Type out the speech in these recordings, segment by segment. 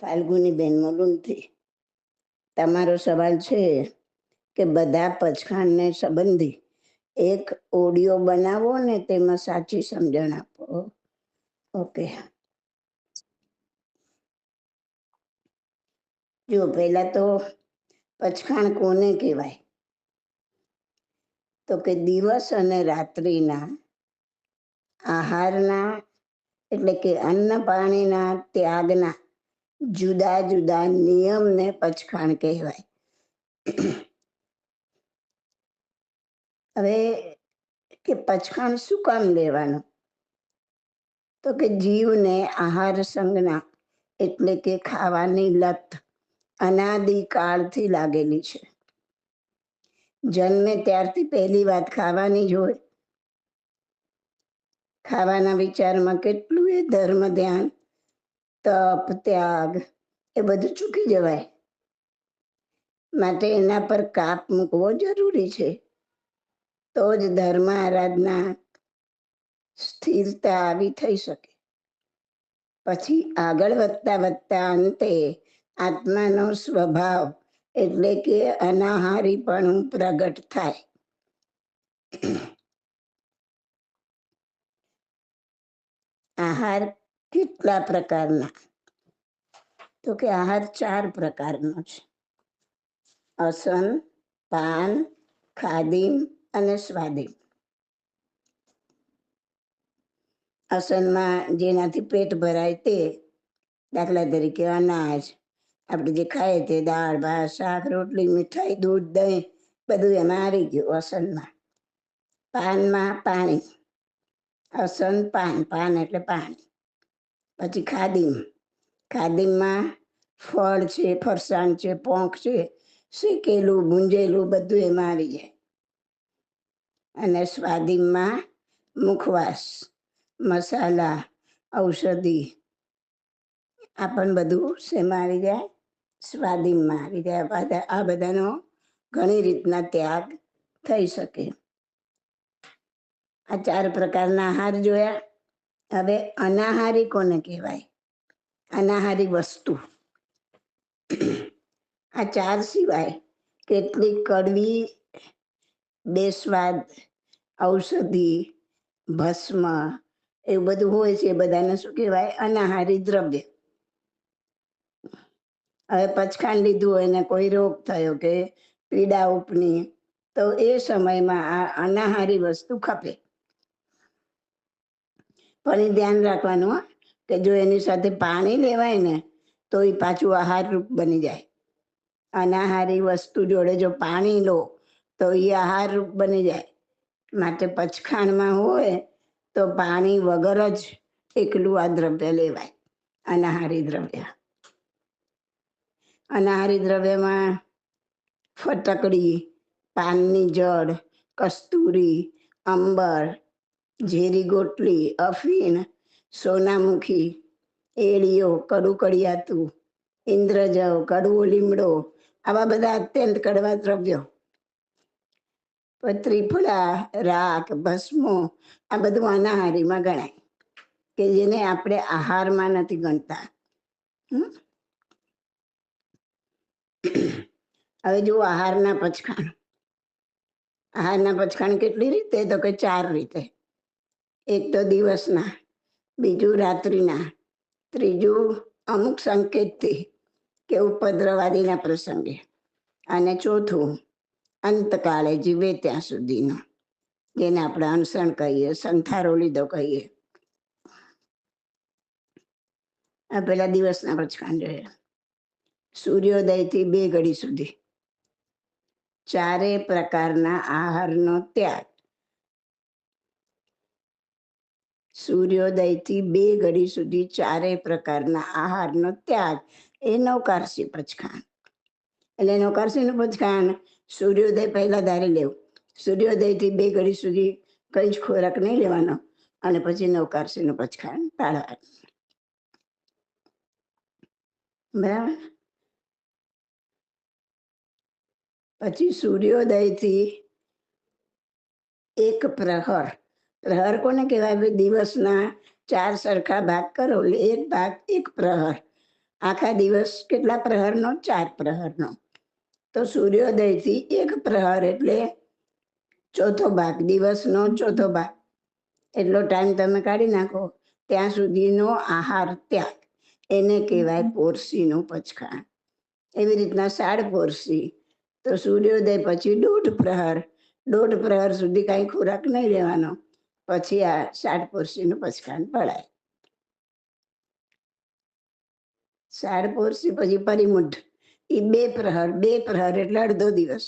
ફાલ્ગુની બેન મુલુંડથી. તમારો સવાલ છે કે બધા પચખાણને સંબંધી એક ઓડિયો બનાવો ને તેમાં સાચી સમજણ આપો. ઓકે, જો પહેલા તો પચખાણ કોને કહેવાય? તો કે દિવસ અને રાત્રિના આહારના એટલે કે અન્ન પાણીના ત્યાગના જુદા જુદા નિયમને પચખાણ કહેવાય. હવે કે પચખાણ શું કામ લેવાનું? તો કે જીવને આહાર સંજ્ઞા એટલે કે ખાવાની લત અનાદિકાળથી લાગેલી છે. જન્મે ત્યારથી પહેલી વાત ખાવાની જ હોય. ખાવાના વિચારમાં કેટલું એ ધર્મ ધ્યાન, તપ, ત્યાગ એ બધું ચૂકી જવાય. માટે એના પર કાપ મૂકવો જરૂરી છે. તો જ ધર્મ આરાધના સ્થિરતા આવી થઈ શકે. પછી આગળ વધતા વધતા અંતે આત્માનો સ્વભાવ એટલે કે અનાહારીપણું પ્રગટ થાય. આહાર કેટલા પ્રકારના? તો કે આહાર 4 પ્રકારનો છે: અસન, પાન, ખાદીમ અને સ્વાદીમ. અસનમાં જેનાથી પેટ ભરાય તે, દાખલા તરીકે અનાજ, આપણે જે ખાઈએ તે દાળ, ભાત, શાક, રોટલી, મીઠાઈ, દૂધ, દહીં બધું એમાં આવી ગયું અસનમાં. પાનમાં પાણી, અસન પાન, પાન એટલે પાણી. પછી ખાદીમ, ખાદીમમાં ફળ છે, ફરસાણ છે, પોંખ છે, શેકેલું ભૂંજેલું બધું એમાં આવી જાય. અને સ્વાદીમમાં મુખવાસ, મસાલા, ઔષધિ આ પણ બધું શેમાં આવી જાય? સ્વાદીમમાં આવી જાય. આ બધાનો ઘણી રીતના ત્યાગ થઈ શકે. આ 4 પ્રકારના આહાર જોયા. હવે અનાહારી કોને કહેવાય? અનાહારી વસ્તુ. આ 4 સિવાય કેટલીક કડવી, બેસ્વાદ, ઔષધિ, ભસ્મ એવું બધું હોય છે. એ બધાને શું કહેવાય? અનાહારી દ્રવ્ય. હવે પચખાણ લીધું હોય ને કોઈ રોગ થયો કે પીડા ઉપની, તો એ સમયમાં આ અનાહારી વસ્તુ ખપે. પણ એ ધ્યાન રાખવાનું કે જો એની સાથે પાણી લેવાય ને તો એ પાછું આહાર રૂપ બની જાય. અનાહારી વસ્તુ જોડે જો પાણી લો તો એ આહાર રૂપ બની જાય. માટે પચખાણમાં હોય તો પાણી વગર જ એકલું આ દ્રવ્ય લેવાય, અનાહારી દ્રવ્ય. અનાહારી દ્રવ્યમાં ફટકડી, પાનની જડ, કસ્તુરી, અંબર, ઝેરી ગોટલી, અફીણ, સોનામુખી, એળીઓ, કડું કડિયાતું, ઇન્દ્રજવ, કડવો લીમડો આવા બધા અત્યંત કડવા દ્રવ્યો. ત્રિફળા, રાખ, ભસ્મો આ બધું અનાહારીમાં ગણાય કે જેને આપણે આહારમાં નથી ગણતા. હવે જુઓ આહારના પચખાણ. આહારના પચખાણ કેટલી રીતે? તો કે 4 રીતે. એક તો દિવસના, બીજું રાત્રિના, ત્રીજું અમુક સંકેતથી કે ઉપદ્રવાદીના પ્રસંગે, અને ચોથું અંતકાળે જીવે ત્યાં સુધીનો, જેને આપણે અનશન કહીએ, સંથારો લીધો કહીએ. આ પેલા દિવસના પચખાણ જોયા. સૂર્યોદયથી 2 ઘડી સુધી 4 પ્રકારના આહારનો ત્યાગ. સૂર્યોદયથી 2 ઘડી સુધી 4 પ્રકારના આહારનો ત્યાગ એ નવકારસી પચખાણ. એટલે નવકારસીનું પચખાણ સૂર્યોદય પહેલા ધારી લેવું. સૂર્યોદયથી 2 ઘડી સુધી કઈ જ ખોરાક નહીં લેવાનો અને પછી નવકારસીનું પચખાણ પાળવાનું. બરાબર. પછી સૂર્યોદયથી 1 પ્રહર. પ્રહર કોને કહેવાય? દિવસના 4 સરખા ભાગ કરો એટલે 1 ભાગ 1 પ્રહર. આખા દિવસ કેટલા પ્રહરનો? 4 પ્રહરનો. તો સૂર્યોદયથી 1 પ્રહર એટલે ચોથો ભાગ, દિવસનો ચોથો ભાગ, એટલો ટાઈમ તમે કાઢી નાખો. ત્યાં સુધીનો આહાર ત્યાગ, એને કહેવાય પોરસીનું પચખાણ. એવી રીતના 4 પોરસી. તો સૂર્યોદય પછી 1.5 પ્રહર, 1.5 પ્રહર સુધી કાંઈ ખોરાક નહીં લેવાનો. પછી આ 4 પોરસીનું પચખાણ પડાય. 4 પોરસી પછી પરિમુઠ, એ 2 પ્રહર. 2 પ્રહર એટલે અડધો દિવસ.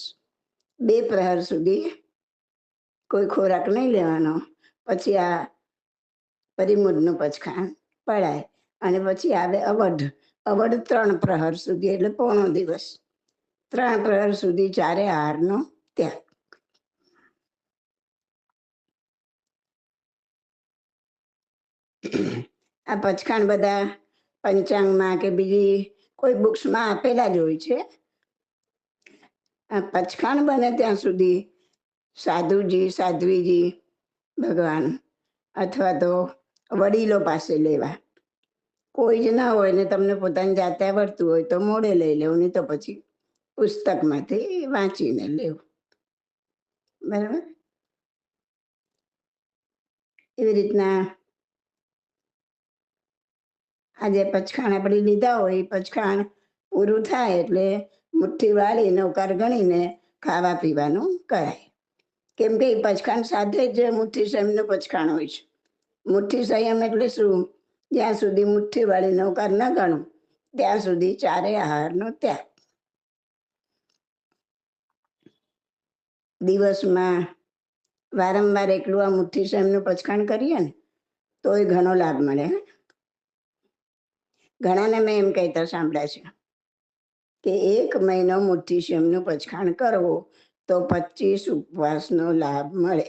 2 પ્રહર સુધી કોઈ ખોરાક નહીં લેવાનો. પછી આ પરિમુઢનું પચખાણ પડાય. અને પછી આવે અવઢ. અવઢ 3 પ્રહર સુધી એટલે પોણો દિવસ. 3 પ્રહર સુધી 4 આહારનો ત્યાગ. આ પચખાણ બધા પંચાંગમાં કે બીજી કોઈ બુક્સમાં આપેલા જ હોય છે. આ પચખાણ બને ત્યાં સુધી સાધુજી, સાધ્વીજી ભગવાન અથવા તો વડીલો પાસે લેવા. કોઈ જ ના હોય ને તમને પોતાની જાતે આવડતું હોય તો મોડે લઈ લેવું, નહીં તો પછી પુસ્તકમાંથી વાંચીને લેવું. બરાબર. એવી રીતના આ જે પચખાણ આપણે લીધા હોય એ પચખાણ પૂરું થાય એટલે મુઠ્ઠી વાળી નૌકાર ગણીને ખાવા પીવાનું કરાય. કેમ કે એ પચખાણ સાથે જ મુઠ્ઠી સંયમનું પચખાણ હોય છે. મુઠ્ઠી સંયમ એટલે શું? જ્યાં સુધી મુઠ્ઠી વાળી નૌકાર ન ગણું ત્યાં સુધી 4 આહારનો ત્યાગ. દિવસમાં વારંવાર એકલું આ મુઠ્ઠી સંયમનું પચખાણ કરીએ ને તોય ઘણો લાભ મળે. ઘણાને મેં એમ કહેતા સાંભળ્યા છે કે 1 મહિનો મુઠ્ઠી સંયમનું પચખાણ કરવો તો 25 ઉપવાસનો લાભ મળે.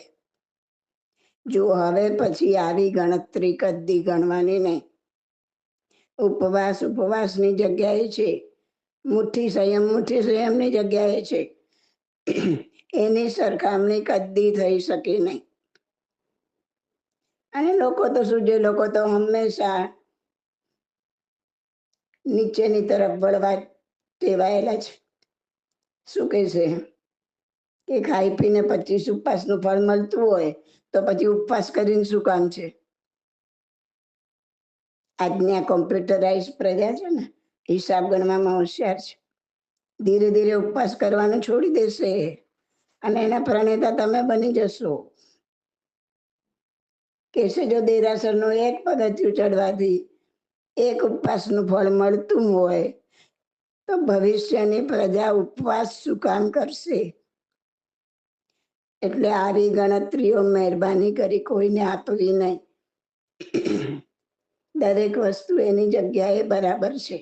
જો હવે પછી આવી ગણતરી કદી ગણવાની નહીં. ઉપવાસની જગ્યાએ છે, મુઠ્ઠી સંયમની જગ્યાએ છે. એની સરખામણી કદી થઈ શકે નહીં. અને લોકો તો શું છે, લોકો તો હંમેશા નીચેની તરફ વળવા ટેવાયેલા છે. શું કહે છે કે ખાઈ પીને 25 ઉપવાસનું ફળ મળતું હોય તો પછી ઉપવાસ કરીને શું કામ છે? આજની આ કોમ્પ્યુટરાઇઝ પ્રજા છે ને, હિસાબ ગણવામાં હોશિયાર છે. ધીરે ધીરે ઉપવાસ કરવાનું છોડી દેશે અને એના પ્રણેતા તમે બની જશો. કેસે જો દેરાસરનો 1 પગથિયું ચડવાથી 1 ઉપવાસનું ફળ મળતું હોય તો ભવિષ્યની પ્રજા ઉપવાસ શું કામ કરશે? એટલે આવી ગણતરીઓ મહેરબાની કરી કોઈને આપવી નહીં. દરેક વસ્તુ એની જગ્યાએ બરાબર છે.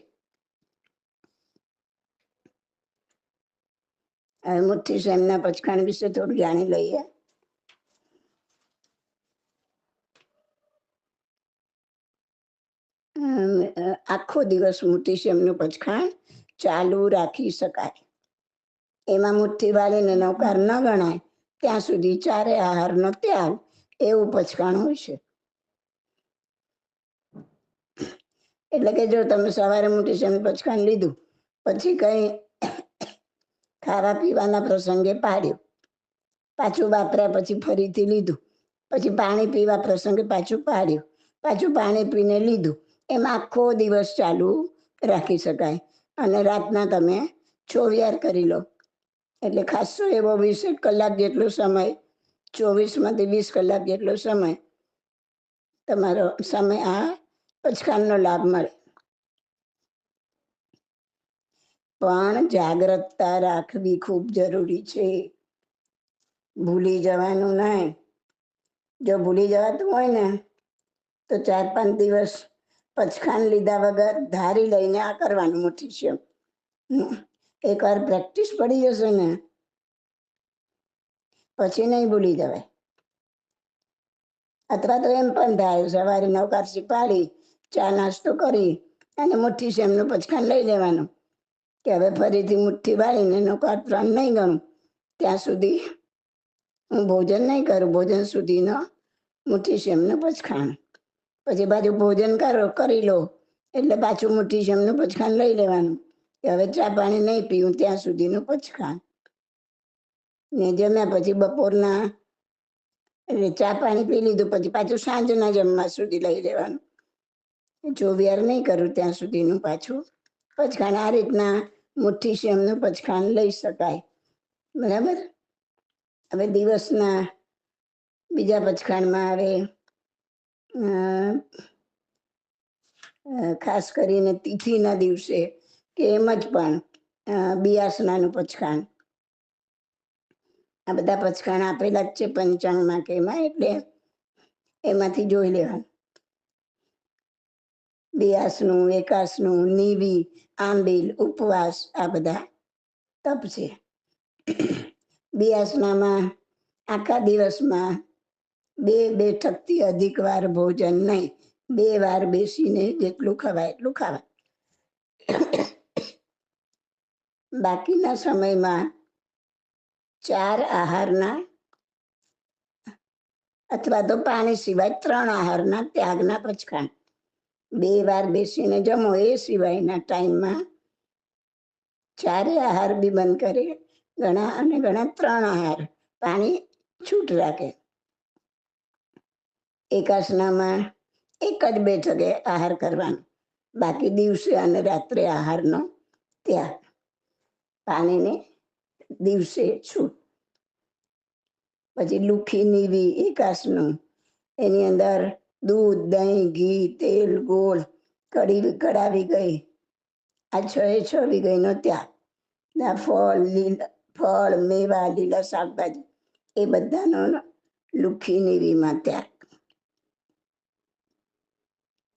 હવે મુઠ્ઠી સંયમના પચખાણ વિશે થોડું જાણી લઈએ. આખો દિવસ મુઠ્ઠી સંયમનું પચખાણ ચાલુ રાખી શકાય. એમાં મુઠ્ઠી વાળીને નૌકાર ન ગણાય ત્યાં સુધી 4 આહારનો ત્યાગ, એવું પચખાણ હોય છે. એટલે કે જો તમે સવારે મુઠ્ઠી સંયમનું પચખાણ લીધું, પછી કંઈ ખાવા પીવાના પ્રસંગે પાડ્યું, પાછું વાપર્યા પછી ફરીથી લીધું, પછી પાણી પીવા પ્રસંગે પાછું પાડ્યું, પાછું પાણી પીને લીધું, એમ આખો દિવસ ચાલુ રાખી શકાય. અને રાતના તમે ચોવિયાર કરી લો એટલે ખાસો એવો 20 કલાક જેટલો સમય, 24માંથી 20 કલાક જેટલો સમય તમારો સમય આ પચખાણનો લાભ મળે. પણ જાગ્રતતા રાખવી ખૂબ જરૂરી છે. ભૂલી જવાનું નહીં. જો ભૂલી જવાતું હોય ને તો 4-5 દિવસ પચખાણ લીધા વગર ધારી લઈને આ કરવાનું મુઠ્ઠી સંયમ. એકવાર પ્રેક્ટિસ પડી જશે ને પછી નહીં ભૂલી જવાય. અથવા તો એમ પણ થાય સવારે નવકારસી પાડી ચા નાસ્તો કરી અને મુઠ્ઠી સંયમનું પચખાણ લઈ લેવાનું કે હવે ફરીથી મુઠ્ઠી વાળીને નૌકાર પ્રણ નહીં ગણું ત્યાં સુધી હું ભોજન નહીં કરું. ભોજન સુધીનો મુઠ્ઠી સંયમનું પચખાણ. પછી બાજુ ભોજન કરી લો એટલે પાછું મુઠ્ઠી શેમનું પચખાણ લઈ લેવાનું કે હવે ચા પાણી નહીં પીવું ત્યાં સુધીનું પચખાણ. ને જમ્યા પછી બપોરના એટલે ચા પાણી પી લીધું પછી પાછું સાંજના જમવા સુધી લઈ લેવાનું. ચોવિહાર નહીં કરું ત્યાં સુધીનું પાછું પચખાણ. આ રીતના મુઠ્ઠી શેમનું પચખાણ લઈ શકાય. બરાબર. હવે દિવસના બીજા પચખાણમાં આવે ખાસ કરીને તિથિના દિવસે કે એમ જ પણ બિયાસનાનું પચખાણ. આ બધા પચખાણ આપેલા જ છે પંચાંગમાં કે એમાં, એટલે એમાંથી જોઈ લેવાનું. બિયાસનું, એકાસનું, નીવી, આંબીલ, ઉપવાસ આ બધા તપ છે. બિયાસનામાં આખા દિવસમાં 2 બેઠકથી અધિક વાર ભોજન નહીં, 2 વાર બેસીને જેટલું ખવાય એટલું ખાવાય. બાકીના સમયમાં 4 આહારના અથવા તો પાણી સિવાય 3 આહારના ત્યાગના પચખાણ. 2 વાર બેસીને જમો એ સિવાયના ટાઈમમાં 4 આહાર બી બંધ કરે, ઘણા અને ઘણા 3 આહાર, પાણી છૂટ રાખે. એકાસનામાં એક જ બેઠકે આહાર કરવાનો, બાકી દિવસે અને રાત્રે આહારનો ત્યાગ, પાણીને દિવસે છૂટ. પછી લુખી નીવી એકાસનું, એની અંદર દૂધ, દહીં, ઘી, તેલ, ગોળ, કડાવી ગઈ, આ 6 વિગઈનો ત્યાગ. ફળ, મેવા, લીલા શાકભાજી એ બધાનો લુખી નીવીમાં ત્યાગ.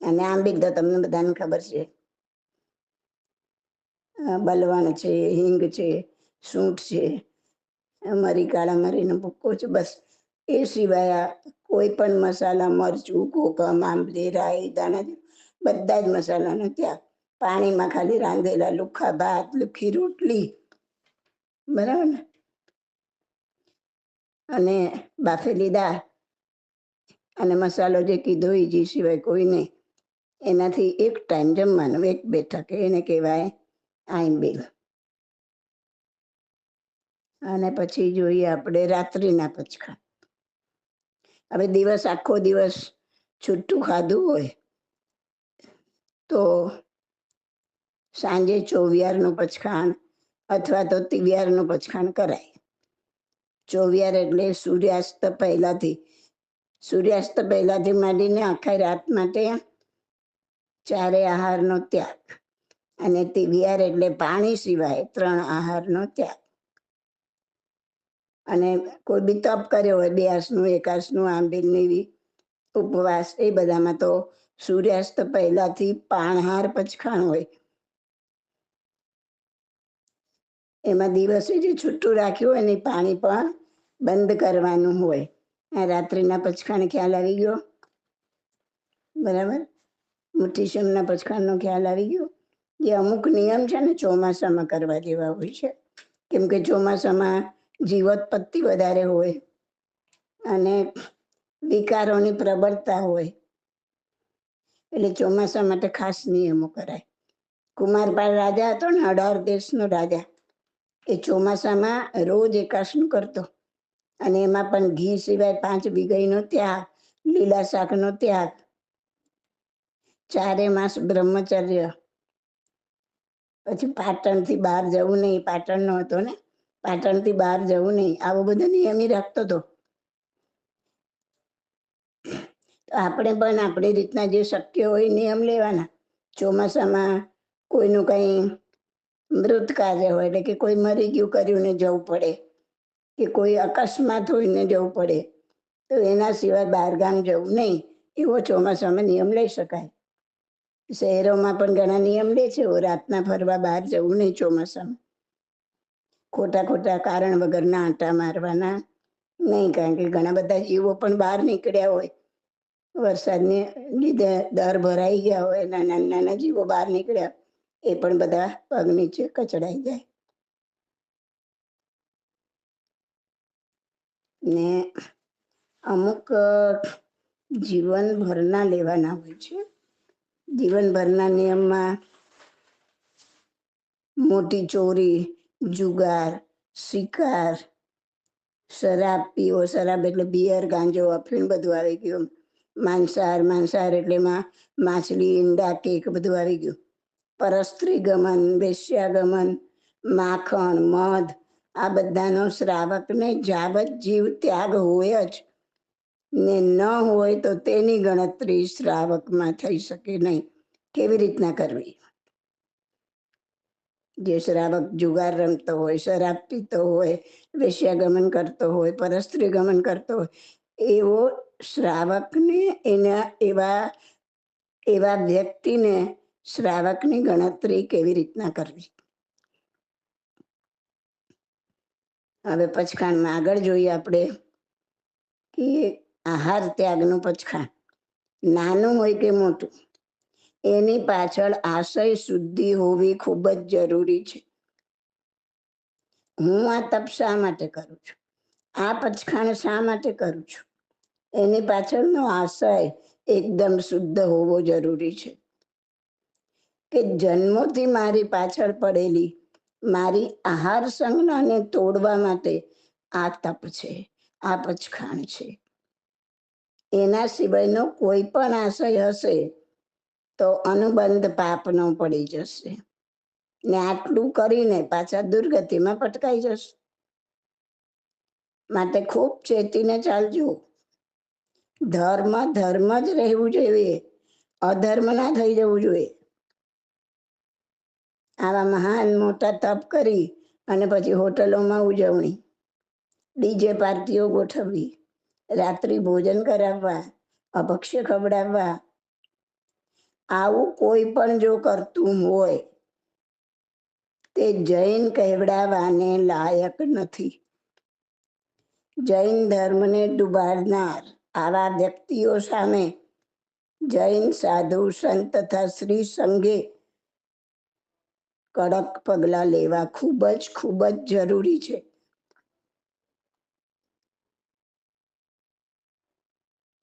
અને આંબીલ તો તમને બધાને ખબર છે, બલવણ છે, હિંગ છે, સૂંઠ છે, મરી, કાળા મરીનો ભૂક્કો છે, બસ. એ સિવાય કોઈ પણ મસાલા, મરચું, કોકમ, આંબલી, રાઈ, ધાણા, બધા જ મસાલાનો ત્યાગ. પાણીમાં ખાલી રાંધેલા લુખા ભાત, લુખી રોટલી, બરાબર ને, અને બાફેલી દાળ અને મસાલો જે કીધો એ જે સિવાય કોઈ નહીં. એનાથી એક ટાઈમ જમવાનું, એક બેઠક, એને કહેવાય આંબીલ. અને પછી જોઈએ આપણે રાત્રિના પચખાણ. હવે આખો દિવસ છૂટું ખાધું હોય તો સાંજે ચોવિહારનું પચખાણ અથવા તો તિવિહારનું પચખાણ કરાય. ચોવિહાર એટલે સૂર્યાસ્ત પહેલાથી માંડીને આખા રાત માટે 4 આહારનો ત્યાગ. અને તિવિહાર એટલે પાણી સિવાય 3 આહારનો ત્યાગ. અને કોઈ બી તપ કર્યો હોય, બિયાસનું, એકાસનું, આંબીલ, નીવી, ઉપવાસ, એ બધામાં તો સૂર્યાસ્ત પહેલાથી પાણહાર પચખાણ હોય. એમાં દિવસે જે છૂટું રાખ્યું હોય ને પાણી પણ બંધ કરવાનું હોય. આ રાત્રિના પચખાણ ખ્યાલ આવી ગયો? બરાબર. મુઠ્ઠી શેમના પચખાણનો ખ્યાલ આવી ગયો? જે અમુક નિયમ છે ને ચોમાસામાં કરવા જેવા હોય છે, કેમ કે ચોમાસામાં જીવોત્પત્તિ વધારે હોય અને વિકારોની પ્રબળતા હોય, એટલે ચોમાસા માટે ખાસ નિયમો કરાય. કુમારપાળ રાજા હતો ને, 18 દેશનો રાજા, એ ચોમાસામાં રોજ એકાસનું કરતો. અને એમાં પણ ઘી સિવાય 5 વિગઈનો ત્યાગ, લીલા શાકનો ત્યાગ, 4 માસ બ્રહ્મચર્ય. પછી પાટણથી બહાર જવું નહીં, પાટણનો હતો ને, પાટણથી બહાર જવું નહીં, આવો બધો નિયમ રાખતો હતો. તો આપણે પણ આપણી રીતના જે શક્ય હોય નિયમ લેવાના. ચોમાસામાં કોઈનું કંઈ મૃત કાર્ય હોય, એટલે કે કોઈ મરી ગયું કર્યું જવું પડે, કે કોઈ અકસ્માત હોઈને જવું પડે, તો એના સિવાય બહારગામ જવું નહીં, એવો ચોમાસામાં નિયમ લઈ શકાય. શહેરોમાં પણ ઘણા નિયમ લે છે, રાતના ફરવા બહાર જવું નહીં ચોમાસામાં. ખોટા કારણ વગરના આંટા મારવાના નહીં, કારણ કે ઘણા બધા જીવો પણ બહાર નીકળ્યા હોય, વરસાદને લીધે દર ભરાઈ ગયા હોય, નાના નાના જીવો બહાર નીકળ્યા, એ પણ બધા પગ નીચે કચડાઈ જાય. ને અમુક જીવનભરના લેવાના હોય છે, જીવનભરના નિયમમાં મોટી ચોરી, જુગાર, શિકાર, શરાબ પીવો, શરાબ એટલે બિયર, ગાંજો, અફીણ બધું આવી ગયું. માંસાહાર એટલે માછલી, ઈંડા, કેક બધું આવી ગયું. પરસ્ત્રી ગમન, વેશ્યાગમન, માખણ, મધ, આ બધાનો શ્રાવકને જાવજીવ ત્યાગ હોય જ ને. ન હોય તો તેની ગણતરી શ્રાવકમાં થઈ શકે નહીં. કેવી રીતના કરવી? જે શ્રાવક જુગાર રમતો હોય, શરાબ પીતો હોય, વેશ્યાગમન કરતો હોય, પરસ્ત્રી ગમન કરતો હોય, એવો શ્રાવકને એવા વ્યક્તિને શ્રાવકની ગણતરી કેવી રીતના કરવી? હવે પચખાણમાં આગળ જોઈએ આપણે કે આહાર ત્યાગનું પચખાણ નાનું હોય કે મોટું, એની પાછળ આશય શુદ્ધિ હોવી ખૂબ જ જરૂરી છે. હું આ તપ શા માટે કરું છું, આ પચખાણ શા માટે કરું છું, એની પાછળનો આશય એકદમ શુદ્ધ હોવો જરૂરી છે. કે જન્મોથી મારી પાછળ પડેલી મારી આહાર સંજ્ઞાને તોડવા માટે આ તપ છે, આ પચખાણ છે. એના સિવાયનો કોઈ પણ આશય હશે તો અનુબંધ પાપનો પડી જશે ને આટલું કરીને પાછા દુર્ગતિમાં પટકાઈ જશે. માટે ખૂબ ચેતીને ચાલજો. ધર્મ ધર્મ જ રહેવું જોઈએ, અધર્મ ના થઈ જવું જોઈએ. આવા મહાન મોટા તપ કરી અને પછી હોટલોમાં ઉજવણી, ડીજે પાર્ટીઓ ગોઠવવી, રાત્રિ ભોજન કરાવવા, અભક્ષ્ય ખવડાવવા, આવું કોઈ પણ જો કરતું હોય તે જૈન કહેવડાવાને લાયક નથી. જૈન ધર્મને ડુબાડનાર આવા વ્યક્તિઓ સામે જૈન સાધુ સંત તથા શ્રી સંઘે કડક પગલાં લેવા ખૂબ જ જરૂરી છે.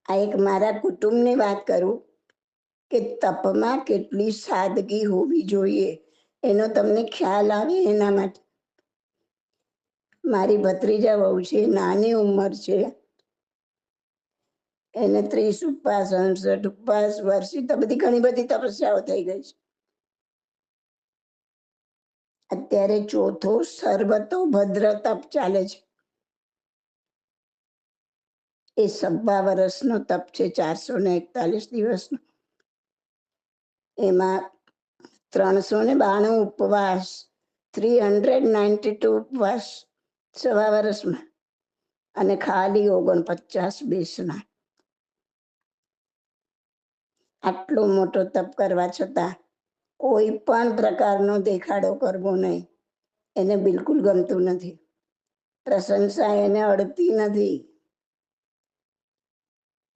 આ એક મારા કુટુંબની વાત કરું કે તપમાં કેટલી સાદગી હોવી જોઈએ એનો તમને ખ્યાલ આવે એના માટે. મારી ભત્રીજા વહુ છે, નાની ઉંમર છે, એને 30 ઉપવાસ, 68 ઉપવાસ, વર્ષી તો બધી ઘણી બધી તપસ્યાઓ થઈ ગઈ છે. અત્યારે ચોથો સર્વતોભદ્ર તપ ચાલે છે. એ 26 વર્ષનો તપ છે, 441 દિવસનો. એમાં 392 ઉપવાસ, 392 ઉપવાસ 6 વર્ષમાં અને ખાલી 49 બેસના. આટલો મોટો તપ કરવા છતાં કોઈ પણ પ્રકારનો દેખાડો કરવો નહીં. એને બિલકુલ ગમતું નથી. પ્રશંસા એને અડતી નથી.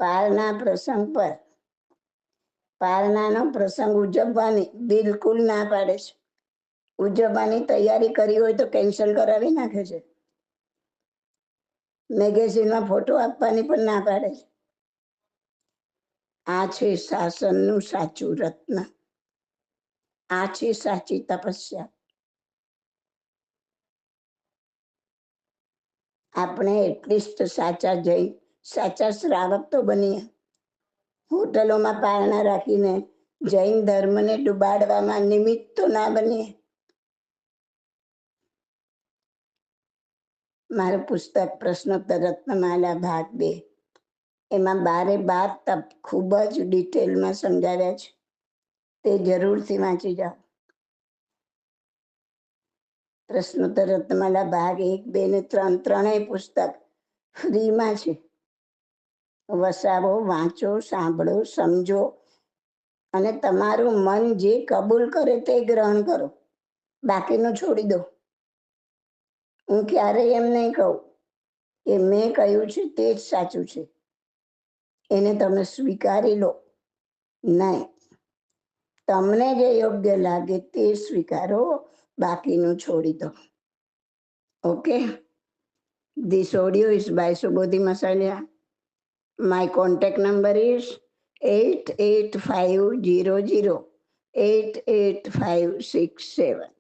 પારના પ્રસંગ પર પારણાનો પ્રસંગ ઉજવવાની બિલકુલ ના પાડે છે. ઉજવવાની તૈયારી કરી હોય તો કેન્સલ કરાવી નાખે છે. મેગેઝિનમાં ફોટો આપવાની પણ ના પાડે છે. આ છે શાસનનું સાચું રત્ન. આ છે સાચી તપસ્યા. આપણે એટલીસ્ટ સાચા જૈન, સાચા શ્રાવક તો બનીએ. હોટલોમાં પારણા રાખીને જૈન ધર્મને ડુબાડવામાં નિમિત્ત તો ના બનીએ. મારું પુસ્તક પ્રશ્નોત્તર રત્નમાલા ભાગ 2, એમાં 12 તપ ખૂબ જ ડિટેલમાં સમજાવ્યા છે. તે જરૂરથી વાંચી જાઓ. પ્રશ્નોત્તર રત્નમાલા ભાગ 1, 2 ને 3 ત્રણેય પુસ્તક ફ્રીમાં છે. વસાવો, વાંચો, સાંભળો, સમજો અને તમારું મન જે કબૂલ કરે તે ગ્રહણ કરો, બાકીનું છોડી દો. હું ક્યારેય એમ નહીં કહું કે મેં કહ્યું છે તે જ સાચું છે, એને તમે સ્વીકારી લો. નહીં, તમને જે યોગ્ય લાગે તે સ્વીકારો, બાકીનું છોડી દો. Okay. This audio is by Subodhi Masalia. My contact number is 8850088567.